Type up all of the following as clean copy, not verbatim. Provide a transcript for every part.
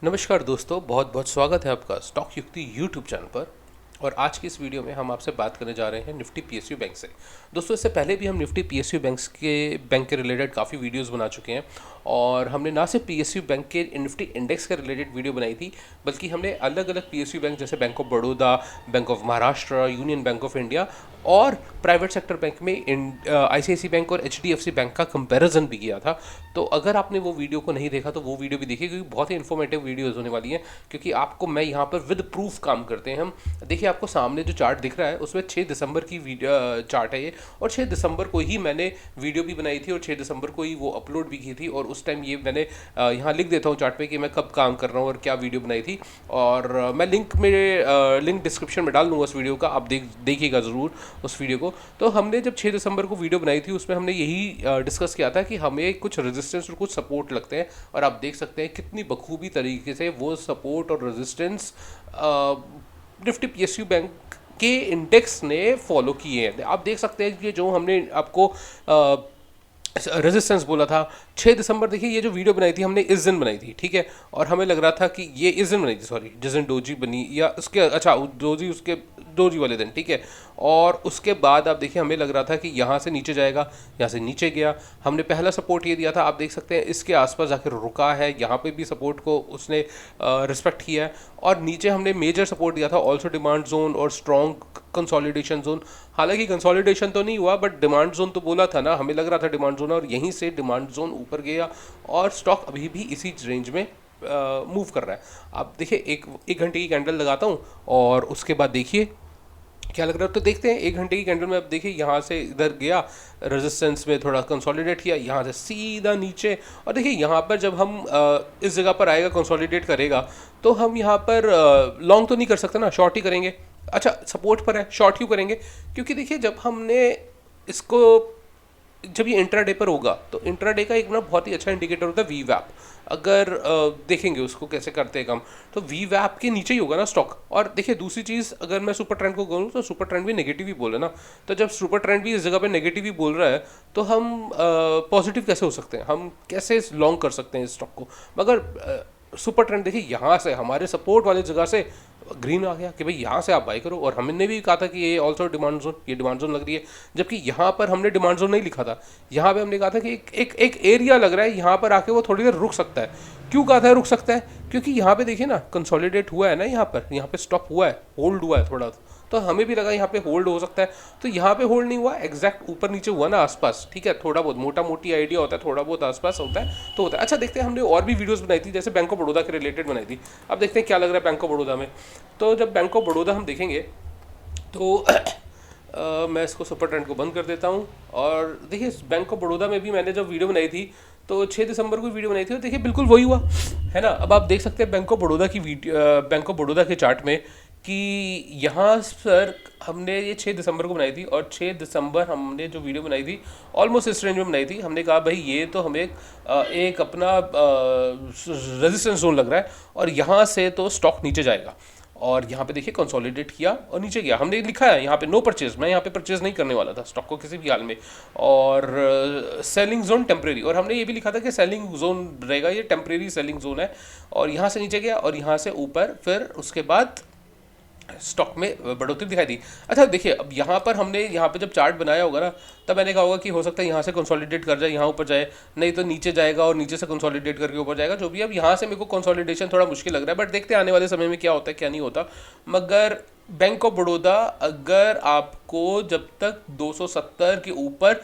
नमस्कार दोस्तों, बहुत बहुत स्वागत है आपका स्टॉक युक्ति यूट्यूब चैनल पर। और आज की इस वीडियो में हम आपसे बात करने जा रहे हैं निफ्टी पीएसयू बैंक से। दोस्तों, इससे पहले भी हम निफ्टी पीएसयू बैंक के रिलेटेड काफ़ी वीडियोस बना चुके हैं और हमने ना सिर्फ पीएसयू बैंक के निफ्टी इंडेक्स के रिलेटेड वीडियो बनाई थी, बल्कि हमने अलग अलग पीएसयू बैंक जैसे bank of Baroda, bank of Maharashtra, union bank of India और प्राइवेट सेक्टर बैंक में आईसीआईसी बैंक और एचडीएफसी बैंक का कंपैरिजन भी किया था। तो अगर आपने वो वीडियो को नहीं देखा तो वो वीडियो भी देखिए, क्योंकि बहुत ही इन्फॉर्मेटिव वीडियोस होने वाली हैं। क्योंकि आपको मैं यहाँ पर विद प्रूफ काम करते हैं हम। देखिए, आपको सामने जो चार्ट दिख रहा है उसमें 6 दिसंबर की वीडियो चार्ट है ये, और 6 दिसंबर को ही मैंने वीडियो भी बनाई थी और 6 दिसंबर को ही वो अपलोड भी की थी। और उस टाइम ये मैंने यहाँ लिख देता हूँ चार्ट पे कि मैं कब काम कर रहा हूँ और क्या वीडियो बनाई थी। और मैं लिंक डिस्क्रिप्शन में डाल दूँगा उस वीडियो का, आप देखिएगा ज़रूर उस वीडियो को। तो हमने जब 6 दिसंबर को वीडियो बनाई थी उसमें हमने यही डिस्कस किया था कि हमें कुछ रेजिस्टेंस और कुछ सपोर्ट लगते हैं, और आप देख सकते हैं कितनी बखूबी तरीके से वो सपोर्ट और रेजिस्टेंस निफ्टी पीएसयू बैंक के इंडेक्स ने फॉलो किए हैं। आप देख सकते हैं कि जो हमने आपको रेजिस्टेंस बोला था 6 दिसंबर, देखिए ये जो वीडियो बनाई थी हमने इस दिन बनाई थी, ठीक है। और हमें लग रहा था कि ये इस दिन बनाई थी, सॉरी, जिस दिन डोजी बनी या उसके, अच्छा डोजी, उसके डोजी वाले दिन, ठीक है। और उसके बाद आप देखिए हमें लग रहा था कि यहाँ से नीचे जाएगा, यहाँ से नीचे गया। हमने पहला सपोर्ट ये दिया था, आप देख सकते हैं इसके आसपास जाकर रुका है, यहाँ पे भी सपोर्ट को उसने रिस्पेक्ट किया है। और नीचे हमने मेजर सपोर्ट दिया था ऑल्सो डिमांड जोन और स्ट्रॉन्ग कंसोलिडेशन जोन। हालांकि कंसोलिडेशन तो नहीं हुआ, बट डिमांड जोन तो बोला था ना, हमें लग रहा था डिमांड जोन, और यहीं से डिमांड जोन ऊपर गया और स्टॉक अभी भी इसी रेंज में मूव कर रहा है। आप देखिए, एक घंटे की कैंडल लगाता हूँ और उसके बाद देखिए क्या लग रहा है। तो देखते हैं एक घंटे की कैंडल में। अब देखिए यहाँ से इधर गया, रेजिस्टेंस में थोड़ा कंसोलिडेट किया, यहाँ से सीधा नीचे। और देखिए यहाँ पर जब हम इस जगह पर आएगा, कंसोलिडेट करेगा, तो हम यहाँ पर लॉन्ग तो नहीं कर सकते ना, शॉर्ट ही करेंगे। अच्छा, सपोर्ट पर है, शॉर्ट क्यों करेंगे? क्योंकि देखिए जब हमने इसको, जब ये इंट्राडे पर होगा तो इंट्राडे का एक ना बहुत ही अच्छा इंडिकेटर होता है वी वैप। अगर देखेंगे उसको कैसे करते हैं काम, तो वी वैप के नीचे ही होगा ना स्टॉक। और देखिए दूसरी चीज़, अगर मैं सुपर ट्रेंड को कहूँ तो सुपर ट्रेंड भी नेगेटिव ही बोल रहा है ना। तो जब सुपर ट्रेंड भी इस जगह पे नेगेटिव ही बोल रहा है, तो हम पॉजिटिव कैसे हो सकते हैं, हम कैसे लॉन्ग कर सकते हैं इस स्टॉक को? मगर सुपर ट्रेंड देखिए यहाँ से हमारे सपोर्ट वाली जगह से ग्रीन आ गया कि भाई यहाँ से आप बाई करो। और हमने भी कहा था कि ये ऑल्सो डिमांड जोन, ये डिमांड जोन लग रही है। जबकि यहाँ पर हमने डिमांड जोन नहीं लिखा था, यहाँ पे हमने कहा था कि एक एरिया लग रहा है, यहाँ पर आके वो थोड़ी देर रुक सकता है। क्यों कहा था रुक सकता है? क्योंकि यहाँ पे देखिए ना, कंसोलिडेट हुआ है ना, यहाँ पे स्टॉप हुआ है, होल्ड हुआ है थोड़ा। तो हमें भी लगा यहाँ पे होल्ड हो सकता है। तो यहाँ पे होल्ड नहीं हुआ, एग्जैक्ट ऊपर नीचे हुआ ना आसपास, ठीक है। थोड़ा बहुत मोटा मोटी आइडिया होता है, थोड़ा बहुत आसपास होता है तो होता है। अच्छा, देखते हैं, हमने और भी वीडियोस बनाई थी, जैसे बैंक ऑफ बड़ौदा के रिलेटेड बनाई थी। अब देखते हैं क्या लग रहा है बैंक ऑफ बड़ौदा में। तो जब बैंक ऑफ बड़ौदा हम देखेंगे तो मैं इसको सुपर ट्रेंड को बंद कर देता हूँ। और देखिए बैंक ऑफ बड़ौदा में भी मैंने जब वीडियो बनाई थी तो 6 दिसंबर को वीडियो बनाई थी, और देखिए बिल्कुल वही हुआ है ना। अब आप देख सकते हैं बैंक ऑफ बड़ौदा की वीडियो, बैंक ऑफ बड़ौदा के चार्ट में, कि यहाँ पर हमने ये 6 दिसंबर को बनाई थी, और 6 दिसंबर हमने जो वीडियो बनाई थी ऑलमोस्ट इस रेंज में बनाई थी। हमने कहा भाई ये तो हमें एक अपना रेजिस्टेंस जोन लग रहा है, और यहाँ से तो स्टॉक नीचे जाएगा। और यहाँ पे देखिए कंसोलिडेट किया और नीचे गया। हमने लिखा है यहाँ पे नो परचेज, मैं यहाँ पे परचेज नहीं करने वाला था स्टॉक को किसी भी हाल में। और सेलिंग जोन टेम्प्रेरी, और हमने ये भी लिखा था कि सेलिंग जोन रहेगा, ये टेम्प्रेरी सेलिंग जोन है। और यहाँ से नीचे गया और यहाँ से ऊपर, फिर उसके बाद स्टॉक में बढ़ोतरी दिखाई दी। अच्छा देखिए, अब यहाँ पर हमने यहाँ पे जब चार्ट बनाया होगा ना, तब मैंने कहा होगा कि हो सकता है यहाँ से कंसोलिडेट कर जाए, यहाँ ऊपर जाए, नहीं तो नीचे जाएगा और नीचे से कंसोलिडेट करके ऊपर जाएगा, जो भी। अब यहाँ से मेरे को कंसोलिडेशन थोड़ा मुश्किल लग रहा है, बट देखते हैं आने वाले समय में क्या होता है क्या नहीं होता। मगर बैंक ऑफ बड़ौदा, अगर आपको जब तक 270 के ऊपर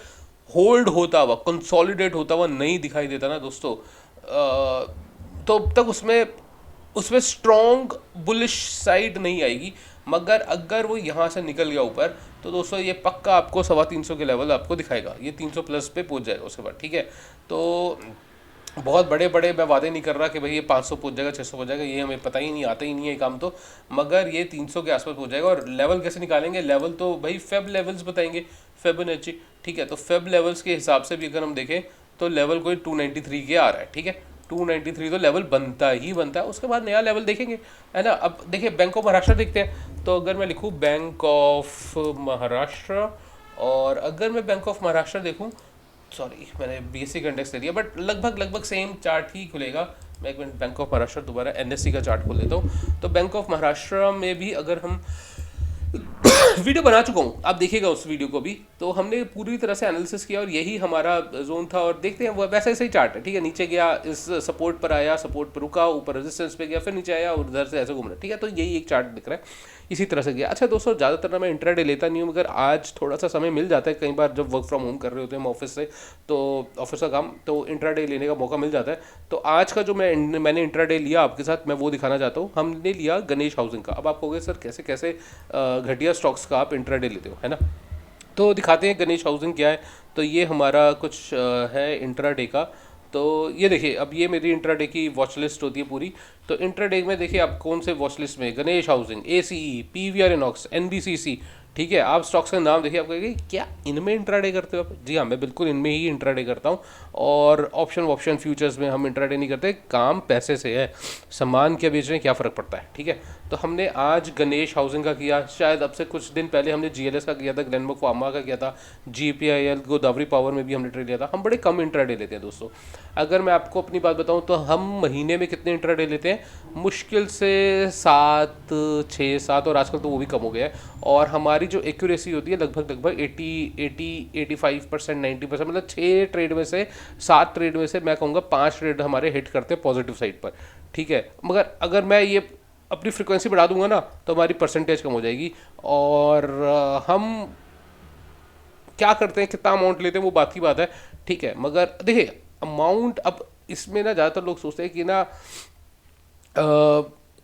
होल्ड होता हुआ, कंसोलिडेट होता हुआ नहीं दिखाई देता ना दोस्तों, तो अब तक उसमें स्ट्रॉन्ग बुलिश साइड नहीं आएगी। मगर अगर वो यहाँ से निकल गया ऊपर, तो दोस्तों ये पक्का आपको 350 के लेवल आपको दिखाएगा, ये 300 प्लस पे पहुँच जाएगा उसके बाद, ठीक है। तो बहुत बड़े बड़े मैं वादे नहीं कर रहा कि भाई ये 500 पहुँच जाएगा, 600 पहुँच जाएगा, ये हमें पता ही नहीं, आता ही नहीं है काम तो। मगर ये 300 के आसपास पहुँच जाएगा। और लेवल कैसे निकालेंगे? लेवल तो भाई फेब लेवल्स बताएंगे, फेबोनाची, ठीक है। तो फेब लेवल्स के हिसाब से भी अगर हम देखें तो लेवल कोई 293 के आ रहा है, ठीक है। 293 तो लेवल बनता ही बनता है, उसके बाद नया लेवल देखेंगे, है ना। अब देखिए बैंक ऑफ महाराष्ट्र देखते हैं। तो अगर मैं लिखूँ बैंक ऑफ महाराष्ट्र, और अगर मैं बैंक ऑफ महाराष्ट्र देखूँ, सॉरी मैंने बेसिक इंडेक्स ले लिया, बट लगभग सेम चार्ट ही खुलेगा मैं एक मिनट बैंक ऑफ महाराष्ट्र दोबारा एनएससी का चार्ट खोल लेता हूँ। तो बैंक ऑफ महाराष्ट्र में भी अगर हम वीडियो बना चुका हूँ, आप देखिएगा उस वीडियो को भी, तो हमने पूरी तरह से एनालिसिस किया और यही हमारा जोन था। और देखते हैं वो वैसा ऐसा ही चार्ट है, ठीक है। नीचे गया, इस सपोर्ट पर आया, सपोर्ट पर रुका, ऊपर रेजिस्टेंस पे गया, फिर नीचे आया और उधर से ऐसे घूम रहा है, ठीक है। तो यही एक चार्ट दिख रहा है, इसी तरह से गया। अच्छा दोस्तों, ज़्यादातर ना मैं इंट्राडे लेता नहीं हूँ, मगर आज थोड़ा सा समय मिल जाता है, कई बार जब वर्क फ्रॉम होम कर रहे होते हैं हम ऑफिस से, तो ऑफिस का काम, तो इंट्राडे लेने का मौका मिल जाता है। तो आज का जो मैंने इंट्राडे लिया आपके साथ, मैं वो दिखाना चाहता हूँ। हमने लिया गणेश हाउसिंग का। अब आप कहोगे सर कैसे कैसे घटिया स्टॉक्स का आप इंट्राडे लेते हो, है ना। तो दिखाते हैं गणेश हाउसिंग क्या है। तो ये हमारा कुछ है इंट्राडे का। तो ये देखिए, अब ये मेरी इंट्राडे की वॉच लिस्ट होती है पूरी। तो इंट्राडे में देखिए आप कौन से वॉच लिस्ट में, Ganesh housing, ACE, PVR Inox, NBCC, ठीक है। आप स्टॉक्स का नाम देखिए, आप कहेंगे क्या इनमें इंट्राडे करते हो आप? जी हाँ, मैं बिल्कुल इनमें ही इंट्राडे करता हूँ। और ऑप्शन फ्यूचर्स में हम इंट्राडे नहीं करते, काम पैसे से है। सामान क्या बेच रहे हैं, क्या फ़र्क पड़ता है, ठीक है। तो हमने आज गणेश हाउसिंग का किया, शायद अब से कुछ दिन पहले हमने जीएलएस का किया था, ग्लेनमार्क फार्मा का किया था, जीपीआईएल, गोदावरी पावर में भी हमने ट्रेड लिया था। हम बड़े कम इंट्राडे लेते हैं दोस्तों। अगर मैं आपको अपनी बात बताऊं तो हम महीने में कितने इंट्राडे लेते हैं, मुश्किल से 7, 6, 7, और आजकल तो वो भी कम हो गया है। और हमारी जो एक्यूरेसी होती है लगभग 85%, 90%, मतलब 6 ट्रेड में से 7 ट्रेड में से मैं कहूँगा 5 ट्रेड हमारे हिट करते हैं पॉजिटिव साइड पर, ठीक है। मगर अगर मैं ये अपनी फ्रिक्वेंसी बढ़ा दूंगा ना, तो हमारी परसेंटेज कम हो जाएगी। और हम क्या करते हैं, कितना अमाउंट लेते हैं, वो बात की बात है, ठीक है। मगर देखिए अमाउंट, अब इसमें ना ज़्यादातर लोग सोचते हैं कि ना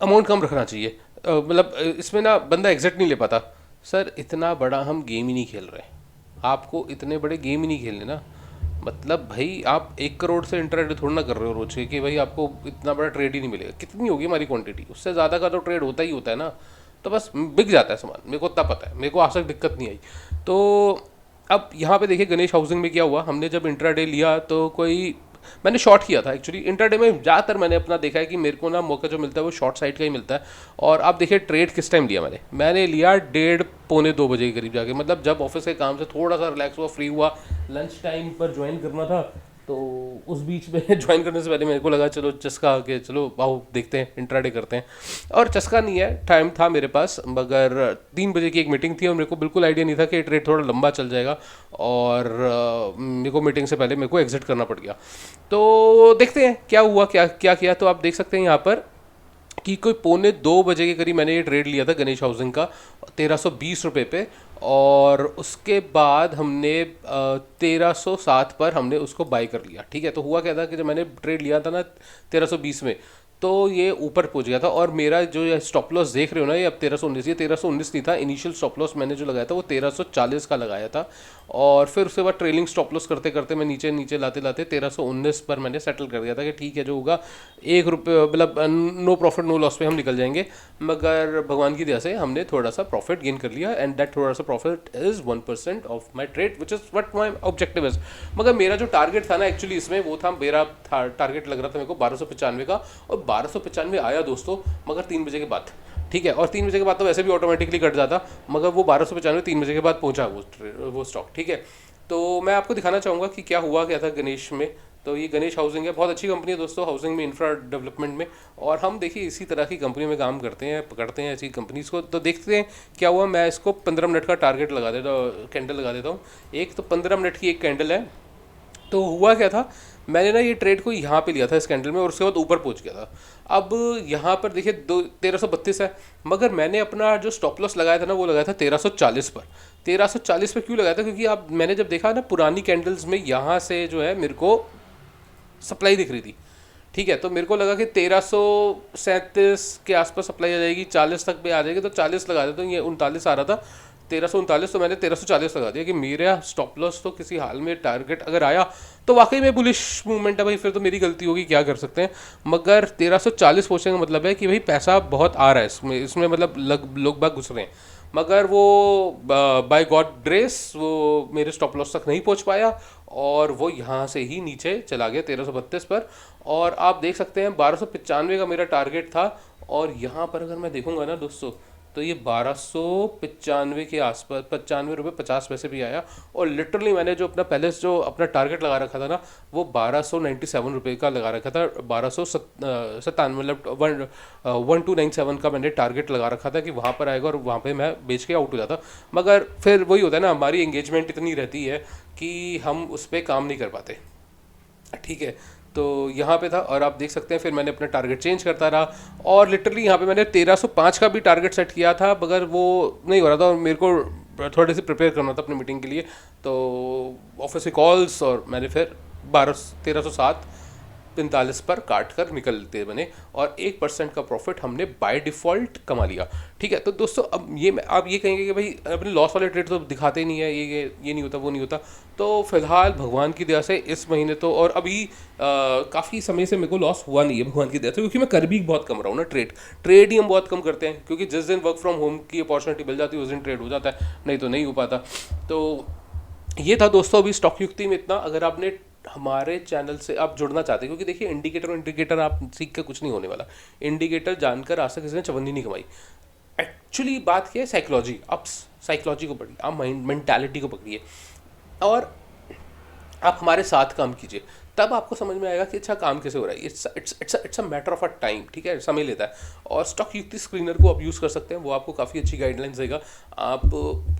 अमाउंट कम रखना चाहिए, मतलब इसमें ना बंदा एग्जैक्ट नहीं ले पाता। सर इतना बड़ा हम गेम ही नहीं खेल रहे, आपको इतने बड़े गेम ही नहीं खेलने ना। मतलब भाई आप 1 करोड़ से इंटरनेट थोड़ा ना कर रहे हो रोज के, कि भाई आपको इतना बड़ा ट्रेड ही नहीं मिलेगा। कितनी होगी हमारी क्वांटिटी, उससे ज़्यादा का तो ट्रेड होता ही होता है ना। तो बस बिक जाता है सामान, मेरे को इतना पता है, मेरे को आज तक दिक्कत नहीं आई। तो अब यहाँ पे देखिए गणेश हाउसिंग में क्या हुआ, हमने जब इंट्राडे लिया तो कोई, मैंने शॉर्ट किया था एक्चुअली। इंट्राडे में ज़्यादातर मैंने अपना देखा है कि मेरे को ना मौका जो मिलता है वो शॉर्ट साइड का ही मिलता है। और आप देखिए ट्रेड किस टाइम लिया मैंने लिया 1:30 पौने 2 बजे के करीब जाके, मतलब जब ऑफिस के काम से थोड़ा सा रिलैक्स हुआ, फ्री हुआ, लंच टाइम पर ज्वाइन करना था। तो उस बीच में ज्वाइन करने से पहले मेरे को लगा चलो चस्का के चलो आओ देखते हैं, इंट्राडे करते हैं। और चस्का नहीं है, टाइम था मेरे पास, मगर 3 बजे की एक मीटिंग थी और मेरे को बिल्कुल आइडिया नहीं था कि ट्रेड थोड़ा लंबा चल जाएगा। और मेरे को मीटिंग से पहले मेरे को एग्जिट करना पड़ गया। तो देखते हैं क्या हुआ, क्या क्या किया। तो आप देख सकते हैं यहाँ पर कि कोई पौने 2 बजे के करीब मैंने ये ट्रेड लिया था गणेश हाउसिंग का 1320 रुपये पे। और उसके बाद हमने 1307 पर हमने उसको बाई कर लिया, ठीक है। तो हुआ क्या था कि जब मैंने ट्रेड लिया था ना 1320 में, तो ये ऊपर पहुंच गया था। और मेरा जो ये स्टॉप लॉस देख रहे हो ना, ये अब 1319, ये 1319 नहीं था। इनिशियल स्टॉप लॉस मैंने जो लगाया था वो 1340 का लगाया था। और फिर उसके बाद ट्रेलिंग स्टॉप लॉस करते करते मैं नीचे नीचे लाते लाते 1319 पर मैंने सेटल कर दिया था कि ठीक है जो होगा, 1 रुपये मतलब नो प्रॉफिट नो लॉस पे हम निकल जाएंगे। मगर भगवान की दया से हमने थोड़ा सा प्रॉफिट गेन कर लिया, एंड दैट थोड़ा सा profit is 1% of my trade, which is what my objective is. मगर मेरा जो टारगेट था ना एक्चुअली इसमें, वो था, मेरा टारगेट लग रहा था मेरे को 1295 का, और 1295 आया दोस्तों, मगर 3 बजे के बाद, ठीक है। और 3 बजे के बाद तो वैसे भी ऑटोमेटिकली कट जाता, मगर वो 1295 3 बजे के बाद पहुंचा वो स्टॉक, ठीक है। तो मैं आपको दिखाना चाहूँगा कि क्या हुआ क्या था गणेश में। तो ये गणेश हाउसिंग है, बहुत अच्छी कंपनी है दोस्तों हाउसिंग में, इंफ्रा डेवलपमेंट में। और हम देखिए इसी तरह की कंपनी में काम करते हैं, पकड़ते हैं ऐसी कंपनीज को। तो देखते हैं क्या हुआ। मैं इसको 15 मिनट का टारगेट लगा देता हूँ, कैंडल लगा देता हूँ एक। तो 15 मिनट की एक कैंडल है। तो हुआ क्या था, मैंने ना ये ट्रेड को यहाँ पे लिया था इस कैंडल में, और उसके बाद ऊपर पहुँच गया था। अब यहाँ पर देखिए 1332 है, मगर मैंने अपना जो स्टॉप लॉस लगाया था ना वो लगाया था 1340 पर। 1340 पर क्यों लगाया था, क्योंकि आप मैंने जब देखा ना पुरानी कैंडल्स में यहाँ से जो है मेरे को सप्लाई दिख रही थी, ठीक है। तो मेरे को लगा कि 1337 के आसपास सप्लाई आ जाएगी, 40 तक भी आ जाएगी, तो 40 लगा देता हूँ। ये 39 आ रहा था, 1339, तो मैंने 1340 लगा दिया कि मेरा स्टॉप लॉस तो किसी हाल में टारगेट अगर आया तो वाकई में बुलिश मूवमेंट है भाई, फिर तो मेरी गलती होगी, क्या कर सकते हैं। मगर 1340 पहुँचने का मतलब है कि भाई पैसा बहुत आ रहा है इसमें मतलब लोग बाग घुस रहे हैं। मगर वो बाय गॉड ग्रेस वो मेरे स्टॉप लॉस तक नहीं पहुंच पाया, और वो यहाँ से ही नीचे चला गया 1332 पर। और आप देख सकते हैं 1295 का मेरा टारगेट था। और यहाँ पर अगर मैं देखूंगा ना दोस्तों, तो ये 1295 के आसपास, 95 रुपये 50 पैसे भी आया। और लिटरली मैंने जो अपना पहले जो अपना टारगेट लगा रखा था ना, वो 1297 रुपये का लगा रखा था। 1297 मतलब 1297 का मैंने टारगेट लगा रखा था कि वहाँ पर आएगा और वहाँ पे मैं बेच के आउट हो जाता। मगर फिर वही होता है ना, हमारी एंगेजमेंट इतनी रहती है कि हम उस पर काम नहीं कर पाते, ठीक है। तो यहाँ पे था और आप देख सकते हैं फिर मैंने अपना टारगेट चेंज करता रहा। और लिटरली यहाँ पे मैंने 1305 का भी टारगेट सेट किया था, मगर वो नहीं हो रहा था और मेरे को थोड़े से प्रिपेयर करना था अपनी मीटिंग के लिए। तो ऑफिस से कॉल्स, और मैंने फिर 1307 45 पर काट कर निकलते बने और 1% का प्रॉफिट हमने बाय डिफ़ॉल्ट कमा लिया, ठीक है। तो दोस्तों अब ये आप ये कहेंगे कि भाई अपने लॉस वाले ट्रेड तो दिखाते ही नहीं है, ये नहीं होता, वो नहीं होता। तो फिलहाल भगवान की दया से इस महीने तो, और अभी काफ़ी समय से मेरे को लॉस हुआ नहीं है भगवान की दया से, क्योंकि मैं कर भी बहुत कम रहा हूँ ना। ट्रेड ही हम बहुत कम करते हैं, क्योंकि जिस दिन वर्क फ्रॉम होम की अपॉर्चुनिटी मिल जाती है उस दिन ट्रेड हो जाता है, नहीं तो नहीं हो पाता। तो ये था दोस्तों अभी स्टॉक युक्ति में इतना। अगर आपने हमारे चैनल से आप जुड़ना चाहते हैं, क्योंकि देखिए इंडिकेटर आप सीख कर कुछ नहीं होने वाला। इंडिकेटर जानकर आज तक किसी ने चवन्नी नहीं कमाई। एक्चुअली बात क्या है, साइकोलॉजी, आप साइकोलॉजी को पढ़िए, आप माइंड मेंटालिटी को पकड़िए और आप हमारे साथ काम कीजिए, तब आपको समझ में आएगा कि अच्छा काम कैसे हो रहा है। It's a matter of a time, ठीक है, समय लेता है। और स्टॉक युक्ति स्क्रीनर को आप यूज़ कर सकते हैं, वो आपको काफ़ी अच्छी गाइडलाइंस देगा। आप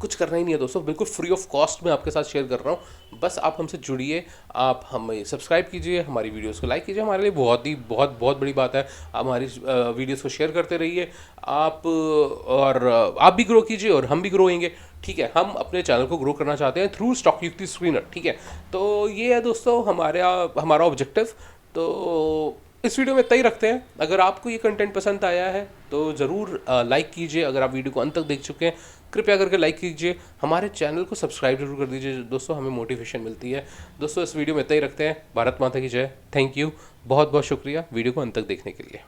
कुछ करना ही नहीं है दोस्तों, बिल्कुल फ्री ऑफ कॉस्ट में आपके साथ शेयर कर रहा हूँ। बस आप हमसे जुड़िए, आप हमें सब्सक्राइब कीजिए, हमारी वीडियोस को लाइक कीजिए, हमारे लिए बहुत बड़ी बात है। आप हमारी वीडियोस को शेयर करते रहिए, आप भी ग्रो कीजिए और हम भी ग्रो होंगे, ठीक है। हम अपने चैनल को ग्रो करना चाहते हैं थ्रू स्टॉक युक्ति स्क्रीनर, ठीक है। तो ये है दोस्तों हमारा ऑब्जेक्टिव। तो इस वीडियो में इतना ही रखते हैं। अगर आपको ये कंटेंट पसंद आया है तो ज़रूर लाइक कीजिए। अगर आप वीडियो को अंत तक देख चुके हैं, कृपया करके लाइक कीजिए, हमारे चैनल को सब्सक्राइब जरूर कर दीजिए दोस्तों, हमें मोटिवेशन मिलती है। दोस्तों इस वीडियो में इतना ही रखते हैं। भारत माता की जय। थैंक यू, बहुत बहुत शुक्रिया वीडियो को अंत तक देखने के लिए।